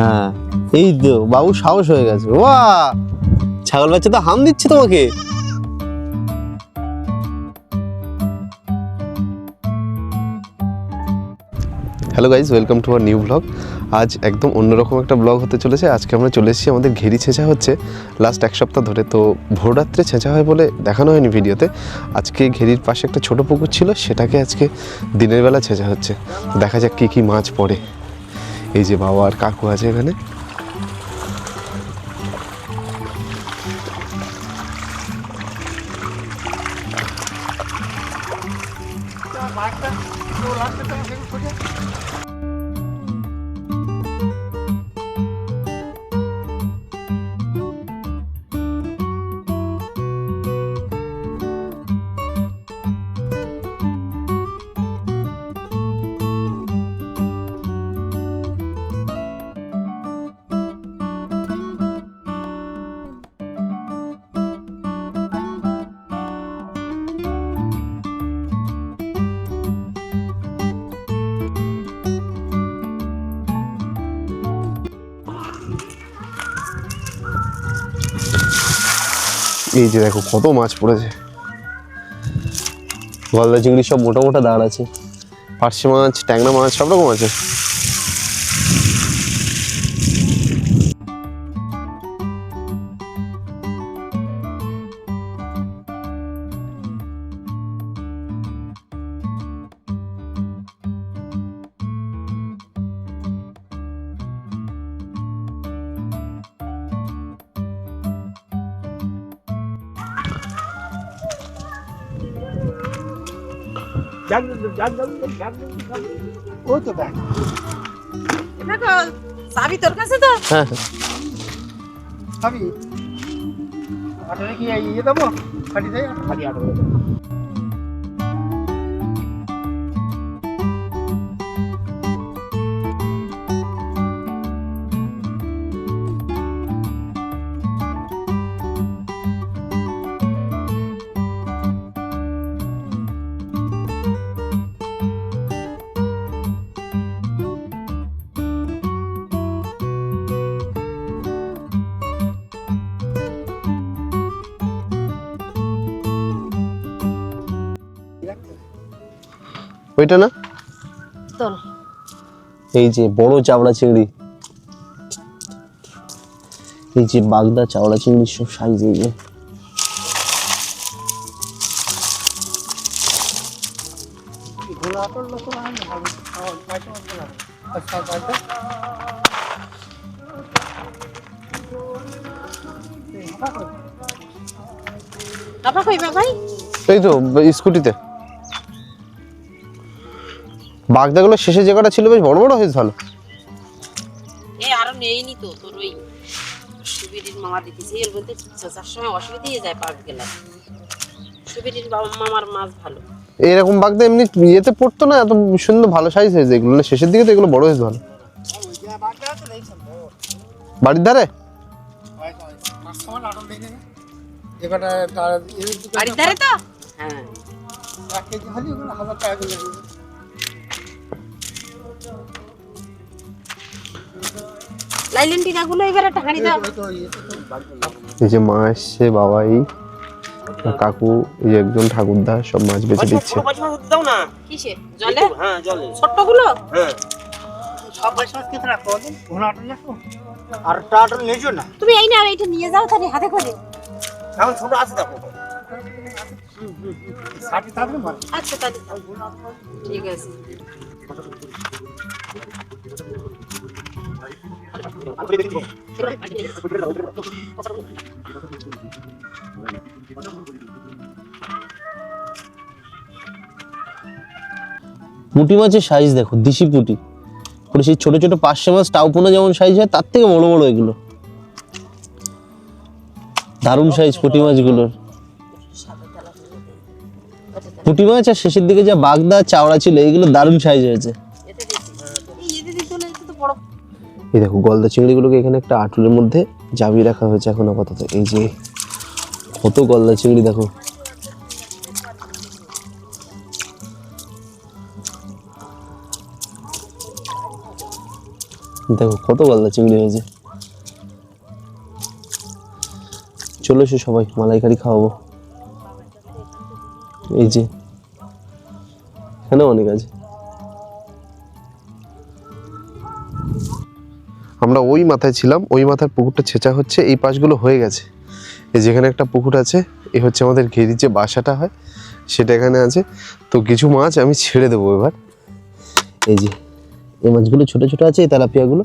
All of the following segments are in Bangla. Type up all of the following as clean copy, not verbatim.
হ্যাঁ এই তো বাবু সাহস হয়ে গেছে। ওয়া ছাগল বাচ্চা তো হাম দিচ্ছে তোমাকে। Hello guys, welcome to our new blog. আজ একদম অন্যরকম একটা ব্লগ হতে চলেছে। আজকে আমরা চলে এসেছি, আমাদের ঘেরি ছেঁচা হচ্ছে লাস্ট এক সপ্তাহ ধরে। তো ভোররাত্রে ছেঁচা হয় বলে দেখানো হয়নি ভিডিওতে। আজকে ঘেরির পাশে একটা ছোট পুকুর ছিল, সেটাকে আজকে দিনের বেলা ছেঁচা হচ্ছে। দেখা যাক কী কী মাছ পড়ে। এই যে বাবা আর কাকু আছে এখানে। এই যে দেখো কত মাছ পড়েছে। গলদা চিংড়ি সব মোটা মোটা দাঁড় আছে, পার্শে মাছ, ট্যাংরা মাছ সব রকম আছে। চাবি তোর কাছে তো? হ্যাঁ চাবি আটরে কি ইয়ে দেবো খাটি দেয় খাটি আটরে দেবো। ওইটা না, তোর এই যে বড় চাবড়া চিংড়ি, এই যে বাগদা চাওড়া চিংড়ি সব সাইজ। এই যে ঘোলা আটর লোক আমি হবে পয়সা মাছ বলা আচ্ছা পয়সা আপা কইবা ভাই? এই তো স্কুটিতে। বাগদাগুলো শেষে যে কটা ছিল বেশ বড় বড় হয়েছে, ভালো। আরো নেইনি তো তোর ওই সুবিরির মামা দিতেছে এর বলতে চাচার সময় অসুবিধা হয়ে যায় পাক গেলে। সুবিরির মামার মাছ ভালো। এইরকম বাগদা এমনি ইয়েতে পড়তো না, এত সুন্দর ভালো সাইজ হয়েছে এগুলো। না শেষের দিকে তো এগুলো বড় হয়েছে ভালো। বাড়ির ধারে বাড়ির ধারে তো? হ্যাঁ লাইলেন টিনাগুলো এবার একটা হাঁড়ি দাও। এই যে মা এসছে, বাবা, এই কাকু, এই যে একজন ঠাকুরদা সব মাছ বেচে দিচ্ছে। দাও না কিসে জলে? হ্যাঁ জলে ছোট্টগুলো হ্যাঁ সব পয়সা কেটে রাখো ঘোলা আটর রাখো আর টাটর নেজো না তুমি এই না এইটা নিয়ে যাও তাহলে হাতে করে। এখন ছোট আছে দেখো ষাটি থাকবে মাছ। আচ্ছা তাহলে ঠিক আছে। পুঁটি মাছের সাইজ দেখো, দিশি পুঁটি। পুরো সেই ছোট ছোট পার্শে মাছ টাউপোনা যেমন সাইজ হয় তার থেকে বড় বড় এগুলো। দারুণ সাইজ পুঁটি মাছগুলোর। পুঁটি মাছ আর শেষের দিকে যা বাগদা চাওড়া ছিল, এগুলো দারুণ সাইজ হয়েছে। এই দেখো গলদা চিংড়িগুলোকে এখানে একটা আঁটুলের মধ্যে জাবিয়ে রাখা হয়েছে এখন আপাতত। এই যে কত গলদা চিংড়ি দেখো। দেখো কত গলদা চিংড়ি হয়েছে। চলে এসো সবাই, মালাইকারি খাওয়াবো। এই যে এখানে অনেক আছে। আমরা ওই মাথায় ছিলাম, ওই মাথার পুকুরটা ছেঁচা হচ্ছে, এই পাশগুলো হয়ে গেছে। এই যেখানে একটা পুকুর আছে, এই হচ্ছে আমাদের ঘেরির যে বাসাটা হয় সেটা এখানে আছে। তো কিছু মাছ আমি ছেড়ে দেবো এবার। এই যে এই মাছগুলো ছোট ছোট আছে, এই তেলাপিয়াগুলো,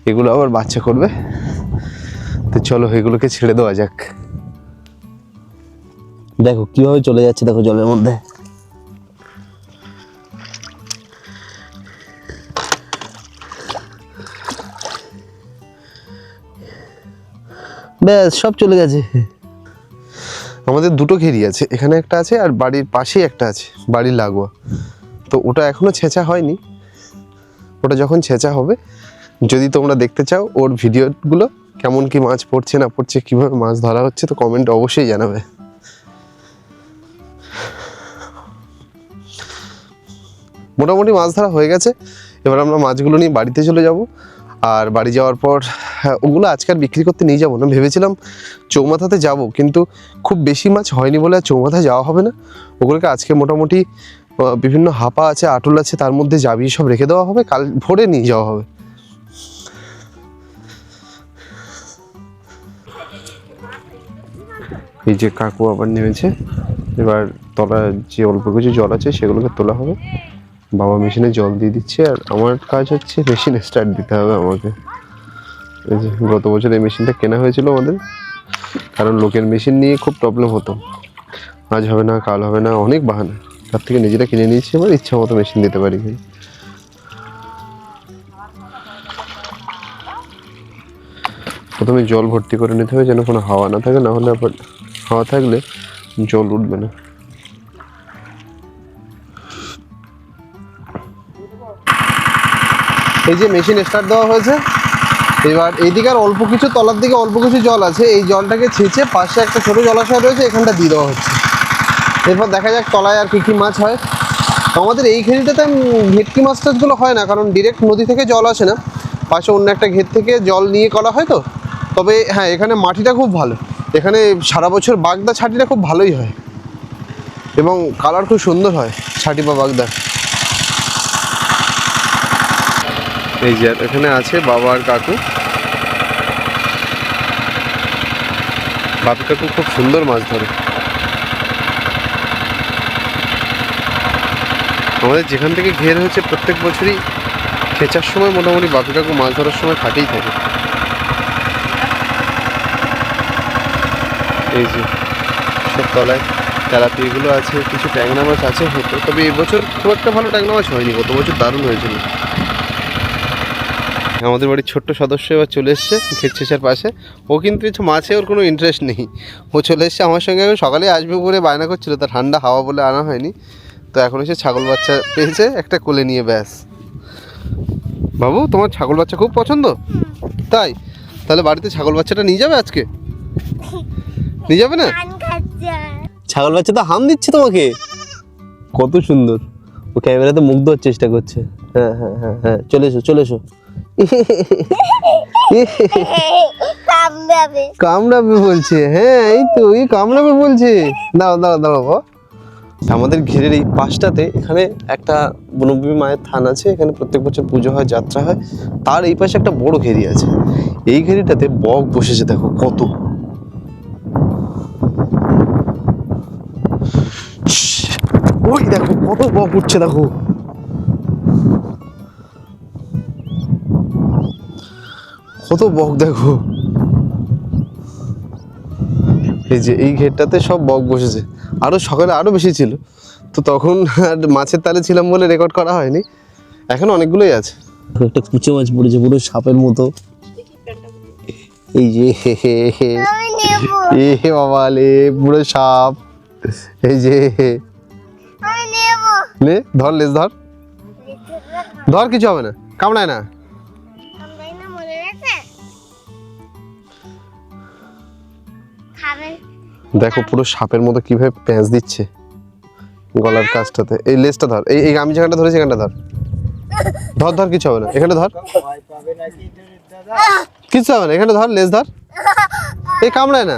এগুলো আবার বাচ্চা করবে। তো চলো এগুলোকে ছেড়ে দেওয়া যাক। দেখো কিভাবে চলে যাচ্ছে, দেখো জলের মধ্যে। ব্যাস সব চলে গেছে। আমাদের দুটো ঘেরি আছে, এখানে একটা আছে আর বাড়ির পাশেই একটা আছে, বাড়ির লাগোয়া। তো ওটা এখনো ছেঁচা হয়নি, ওটা যখন ছেঁচা হবে, যদি তোমরা দেখতে চাও ওর ভিডিওগুলো কেমন কি মাছ পড়ছে না পড়ছে, কীভাবে মাছ ধরা হচ্ছে, তো কমেন্ট অবশ্যই জানাবে। মোটামুটি মাছ ধরা হয়ে গেছে, এবার আমরা মাছগুলো নিয়ে বাড়িতে চলে যাব। আর বাড়ি যাওয়ার পর ওগুলো আজকে আর বিক্রি করতে নিয়ে যাবো না, ভেবেছিলাম চৌমাথাতে যাব, কিন্তু খুব বেশি মাছ হয়নি বলে আর চৌমাথায় যাওয়া হবে না। ওগুলোকে আজকে মোটামুটি বিভিন্ন হাপা আছে, আটল আছে, তার মধ্যে যাবি সব রেখে দেওয়া হবে, কাল ভোরে নিয়ে যাওয়া হবে। এই যে কাকু আবার নেমেছে, এবার তলায় যে অল্প কিছু জল আছে সেগুলোকে তোলা হবে। বাবা মেশিনে জল দিয়ে দিচ্ছে, আর আমার কাজ হচ্ছে মেশিন স্টার্ট দিতে হবে আমাকে। এই যে গত বছর এই মেশিনটা কেনা হয়েছিল আমাদের, কারণ লোকের মেশিন নিয়ে খুব প্রবলেম হতো, আজ হবে না কাল হবে না অনেক বাহানা। তার থেকে নিজেরা কিনে নিয়েছি, এবার ইচ্ছা মতো মেশিন দিতে পারি। প্রথমে জল ভর্তি করে নিতে হবে যেন কোনো হাওয়া না থাকে, না হলে আবার হাওয়া থাকলে জল উঠবে না। এই যে মেশিন স্টার্ট দেওয়া হয়েছে, এবার এইদিকে আর অল্প কিছু, তলার দিকে অল্প কিছু জল আছে, এই জলটাকে ছেঁচে পাশে একটা ছোটো জলাশয় রয়েছে, এখানটা দিয়ে দেওয়া হচ্ছে। এরপর দেখা যাক তলায় আর কী কী মাছ হয়। আমাদের এই ঘেরিটাতে ভেটকি মাছ টাছগুলো হয় না, কারণ ডিরেক্ট নদী থেকে জল আসে না, পাশে অন্য একটা ঘের থেকে জল নিয়ে করা হয়। তো তবে হ্যাঁ, এখানে মাটিটা খুব ভালো, এখানে সারা বছর বাগদা ছাটিটা খুব ভালোই হয় এবং কালার খুব সুন্দর হয় ছাটি বা বাগদা। এই যে এখানে আছে বাবা আর কাকু। বাপি কাকু খুব সুন্দর মাছ ধরে। আমাদের যেখান থেকে ঘের হয়েছে প্রত্যেক বছরই ছেঁচার সময় মোটামুটি বাপি কাকু মাছ ধরার সময় থাকেই থাকে। এই যে সব তলায় তেলাপিয়াগুলো আছে, কিছু ট্যাংরা মাছ আছে হতো, তবে এবছর খুব একটা ভালো ট্যাংরা মাছ হয়নি, গত বছর দারুণ হয়েছিল। আমাদের বাড়ির ছোট্ট সদস্য এবার চলে এসছে ঘের ছেঁচার পাশে। ও কিন্তু কিছু মাছে ওর কোনো ইন্টারেস্ট নেই, ও চলে এসছে আমার সঙ্গে। সকালে আসবে বলে বায়না করছিল, তা ঠান্ডা হাওয়া বলে আনা হয়নি। তো এখন এসে ছাগল বাচ্চা পেয়েছে একটা কোলে নিয়ে, ব্যাস। বাবু তোমার ছাগল বাচ্চা খুব পছন্দ, তাই? তাহলে বাড়িতে ছাগল বাচ্চাটা নিয়ে যাবে আজকে? নিয়ে যাবে না? ছাগল বাচ্চা তো হাম দিচ্ছে তোমাকে, কত সুন্দর। ও ক্যামেরাতে মুখ দেওয়ার চেষ্টা করছে। হ্যাঁ হ্যাঁ হ্যাঁ হ্যাঁ, চলে এসো চলে এসো। কামড়াবে বলছে, হ্যাঁ এই তো এই কামড়াবে বলছে। দাঁড়াও দাঁড়াও দাঁড়াও বাবা। আমাদের ঘেরের এই পাশটাতে এখানে একটা বনভূমি মায়ের থান আছে, এখানে প্রত্যেক বছর পুজো হয়, যাত্রা হয়। তার এই পাশে একটা বড় ঘেরি আছে, এই ঘেরিটাতে বক বসেছে, দেখো কত। ওই দেখো কত বক উঠছে, দেখো কত বক, দেখো। এই যে এই ঘেরটাতে সব বক বসেছে, আরো সকালে আরো বেশি ছিল, তো তখন আর মাছের তালে ছিলাম বলে রেকর্ড করা হয়নি। এখন অনেকগুলোই আছে। একটা কুচে মাছ পড়েছে পুরো সাপের মতো। এই যে এ বাবা লে, পুরো সাপ। এই যে নে, ধর লেজ ধর, ধর, কিছু হবে না, কামড়ায় না। দেখো পুরো সাপের মতো কিভাবে প্যাঁচ দিচ্ছে গলার কাছটাতে। এই লেজটা ধর, এই আমি যেখানটা ধরেছি সেখানটা ধর। ধর ধর, কিছু হবে না, এখানে ধর, ভয় পাবে নাকি দাদা? কিছু হবে না, এখানে ধর, লেজ ধর, এই কামড়ায় না,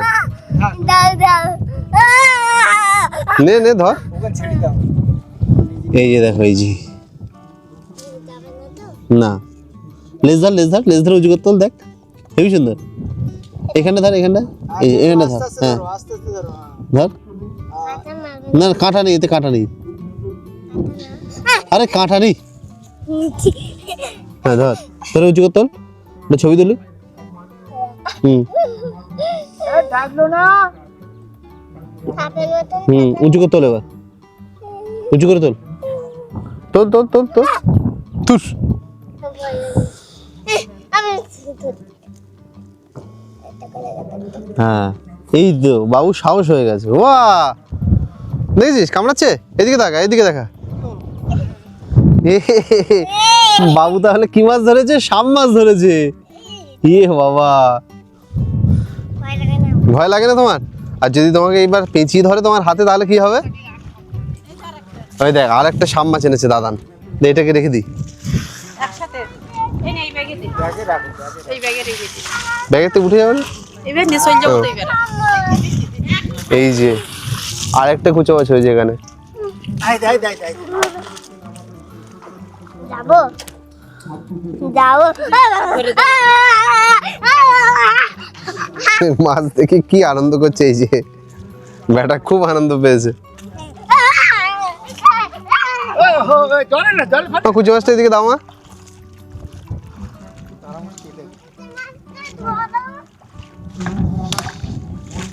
নে নে ধর, ওকে ছেড়ে দাও। এই যে দেখো, এই যে না, লেজ ধর, লেজ ধর, লেজ ধরে উঁচু করতে দেখ, হেবি সুন্দর, এখানে ধর, এখানটা, এই এখানটা ধর, আস্তে আস্তে হ্যাঁ ধরো, আস্তে আস্তে ধরো। ধর, না কাঁটা নেই, এতে কাঁটা নেই, আরে কাঁটা নেই, হ্যাঁ ধর, ধরে উঁচু করতে একটা ছবি তুলি, ডাকলো না। উঁচু করে তোল, এবার উঁচু করে তোল, তোল তোল তোল তোল, তুস, হ্যাঁ এই তো বাবু সাহস হয়ে গেছে, বাহ দেখেছিস কামড়াচ্ছে, এদিকে দেখা, এদিকে দেখা, বাবু তাহলে কি মাছ ধরেছে, শাম মাছ ধরেছে, ইয়ে বাবা, ভয় লাগে না তোমার? আর যদি তোমাকে এইবার পেঁচিয়ে ধরে তোমার হাতে তাহলে কি হবে? ওই দেখ আর একটা শাম মাছ এনেছে দাদান, দে এটাকে রেখে দিই, একসাথে এই নে, এই ব্যাগে দে, ব্যাগে রাখো, ব্যাগে। এই ব্যাগে রেখে দে, ব্যাগেতে উঠে যাবে না? এবার নিয়ে চলে যাবো তো এবার। এই যে আর একটা কুচো মাছ হয়েছে এখানে, আয় দাই দাই দাই। যাবো যাবো করে দে। মাছ দেখে কি আনন্দ করছে, এই যে ব্যাটা খুব আনন্দ পেয়েছে, ও হো জলে না, জল ফাট। কুচো মাছটা এদিকে দাও মা,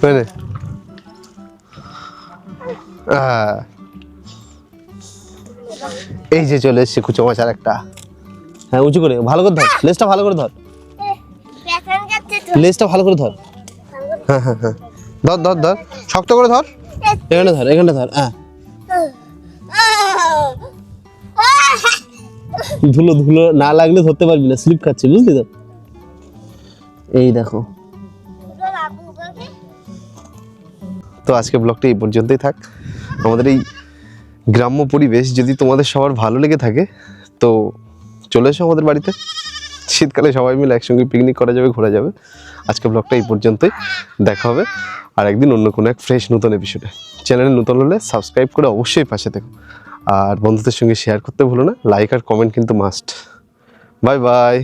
এই নে। এই যে চলে এসছে কুচো মাছ আর একটা, হ্যাঁ উঁচু করে ভালো করে ধর, লেজটা ভালো করে ধর, পেছন কাছে তো লেজটা ভালো করে ধর, হ্যাঁ হ্যাঁ হ্যাঁ ধর ধর ধর, শক্ত করে ধর, এখানে ধর, এখানে ধর, হ্যাঁ ধুলো ধুলো না লাগলে ধরতে পারবি না, স্লিপ খাচ্ছে বুঝলি তো, এই দেখো। তো আজকে ব্লগটা এই পর্যন্তই থাক। আমাদের এই গ্রাম্য পরিবেশ যদি তোমাদের সবার ভালো লেগে থাকে তো চলে এসো আমাদের বাড়িতে, শীতকালে সবাই মিলে একসঙ্গে পিকনিক করা যাবে, ঘোরা যাবে। আজকে ব্লগটা এই পর্যন্তই, দেখা হবে আর একদিন অন্য কোনো এক ফ্রেশ নতুন এপিসোডে। চ্যানেলে নতুন হলে সাবস্ক্রাইব করে অবশ্যই পাশে থেকো, আর বন্ধুদের সঙ্গে শেয়ার করতে ভুলো না, লাইক আর কমেন্ট কিন্তু মাস্ট। Bye bye.